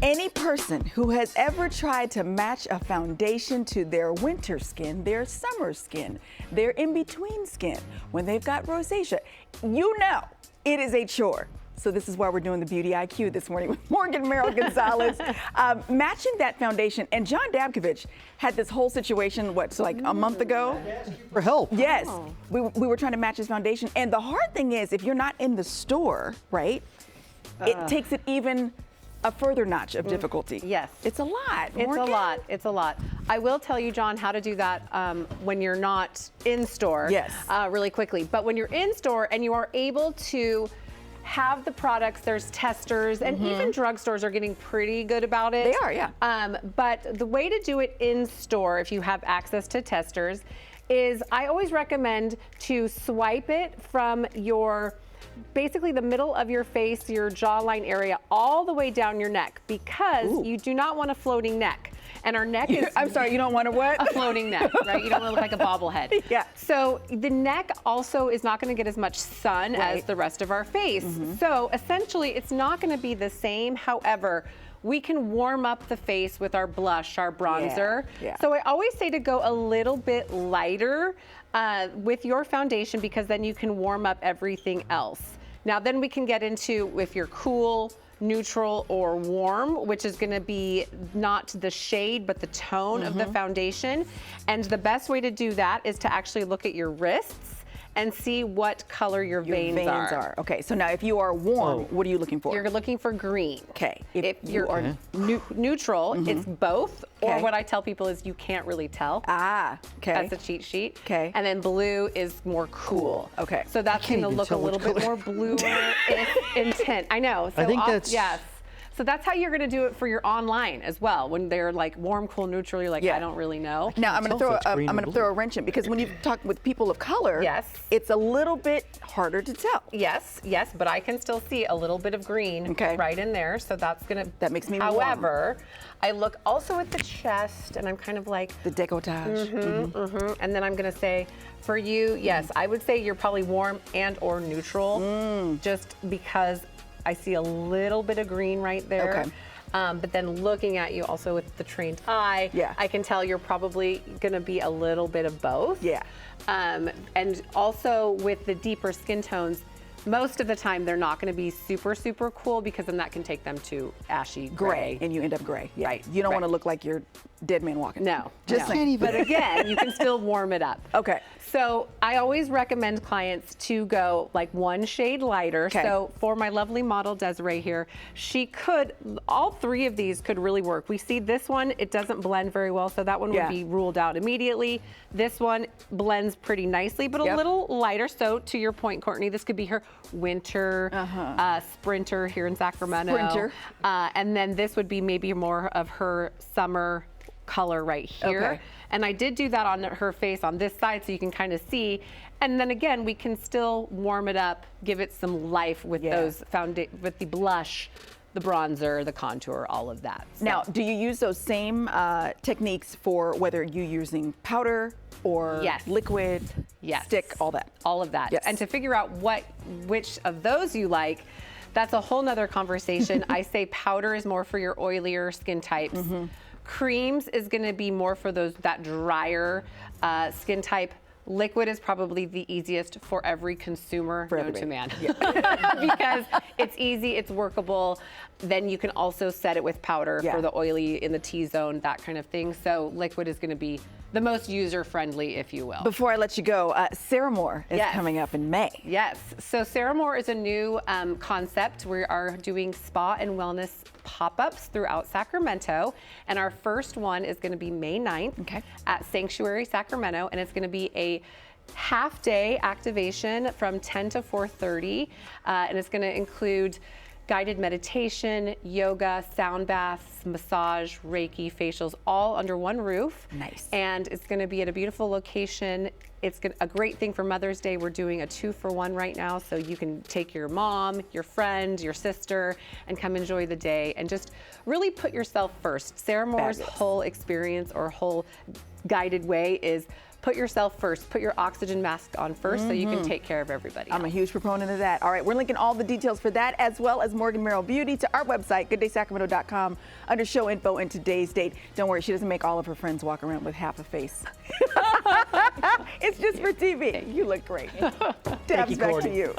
Any person who has ever tried to match a foundation to their winter skin, their summer skin, their in-between skin, when they've got rosacea, you know it is a chore. So this is why we're doing the Beauty IQ this morning with Morgan Merrill Gonzalez, matching that foundation. And John Dabkovich had this whole situation, like a month ago? For help. Yes, we were trying to match his foundation. And the hard thing is, if you're not in the store, right, it takes it even a further notch of difficulty. Yes. It's a lot. It's Morgan. a lot. It's a lot. I will tell you, John, how to do that when you're not in store. Yes. Really quickly. But when you're in store and you are able to have the products, there's testers, and even drugstores are getting pretty good about it. They are, yeah. But the way to do it in store, if you have access to testers, is I always recommend to swipe it from your basically the middle of your face, your jawline area, all the way down your neck, because you do not want a floating neck. And our neck is... I'm sorry, you don't want a what? A floating neck, right? You don't want to look like a bobblehead. Yeah. So the neck also is not going to get as much sun as the rest of our face. So essentially, it's not going to be the same. However, we can warm up the face with our blush, our bronzer. Yeah. So I always say to go a little bit lighter with your foundation, because then you can warm up everything else. Now then we can get into if you're cool, neutral, or warm, which is gonna be not the shade, but the tone of the foundation. And the best way to do that is to actually look at your wrists and see what color your veins are. Okay, so now if you are warm, what are you looking for? You're looking for green. Okay. If you are neutral, it's both. Or Okay. what I tell people is you can't really tell. Ah, okay. That's a cheat sheet. Okay. And then blue is more cool. Okay. So that's can't going to even look a tell little which bit more bluer in tint. I know. So I think that's... yes. So that's how you're going to do it for your online as well. When they're like warm, cool, neutral, you're like, Yeah. I don't really know. Now I'm going tell to if that's green or throw a blue. wrench in, because when you talk with people of color, Yes. it's a little bit harder to tell. Yes, but I can still see a little bit of green right in there. So that's going to... That makes me warm. However, I look also at the chest, and I'm kind of like... The décolletage. And then I'm going to say, for you, yes, I would say you're probably warm and or neutral, just because I see a little bit of green right there. Okay. But then looking at you also with the trained eye, Yeah. I can tell you're probably going to be a little bit of both. Yeah. And also with the deeper skin tones, most of the time they're not going to be super, super cool, because then that can take them to ashy gray. And you end up gray. Yeah. Right, You don't want right. to look like you're dead man walking. No, Just no. saying. But again, you can still warm it up. Okay. So I always recommend clients to go like one shade lighter. Okay. So for my lovely model Desiree here, she could, all three of these could really work. We see this one, it doesn't blend very well, so that one Yeah. would be ruled out immediately. This one blends pretty nicely, but a little lighter. So to your point, Courtney, this could be her winter sprinter here in Sacramento. Sprinter. And then this would be maybe more of her summer color right here. Okay. And I did do that on her face on this side, so you can kind of see. And then again, we can still warm it up, give it some life with those with the blush, the bronzer, the contour, all of that. So. Now, do you use those same techniques for whether you're using powder or liquid, stick, all that? All of that. Yes. And to figure out which of those you like, that's a whole nother conversation. I say powder is more for your oilier skin types. Creams is going to be more for that drier skin type. Liquid is probably the easiest for every consumer known to man. Because it's easy, it's workable. Then you can also set it with powder for the oily in the T-zone, that kind of thing. So liquid is going to be the most user-friendly, if you will. Before I let you go, Sarah Moore is coming up in May. Yes, so Sarah Moore is a new concept. We are doing spa and wellness pop-ups throughout Sacramento, and our first one is going to be May 9th at Sanctuary Sacramento, and it's going to be a half-day activation from 10 to 4:30, and it's going to include guided meditation, yoga, sound baths, massage, Reiki, facials, all under one roof. Nice. And it's going to be at a beautiful location. It's a great thing for Mother's Day. We're doing a 2-for-1 right now, so you can take your mom, your friend, your sister, and come enjoy the day and just really put yourself first. Sarah Moore's whole experience or whole guided way is put yourself first. Put your oxygen mask on first so you can take care of everybody I'm a else. huge proponent of that. All right, we're linking all the details for that as well as Morgan Merrill Beauty to our website, gooddaysacramento.com, under show info and today's date. Don't worry, she doesn't make all of her friends walk around with half a face. It's just for TV. You look great. Tabs, back to you.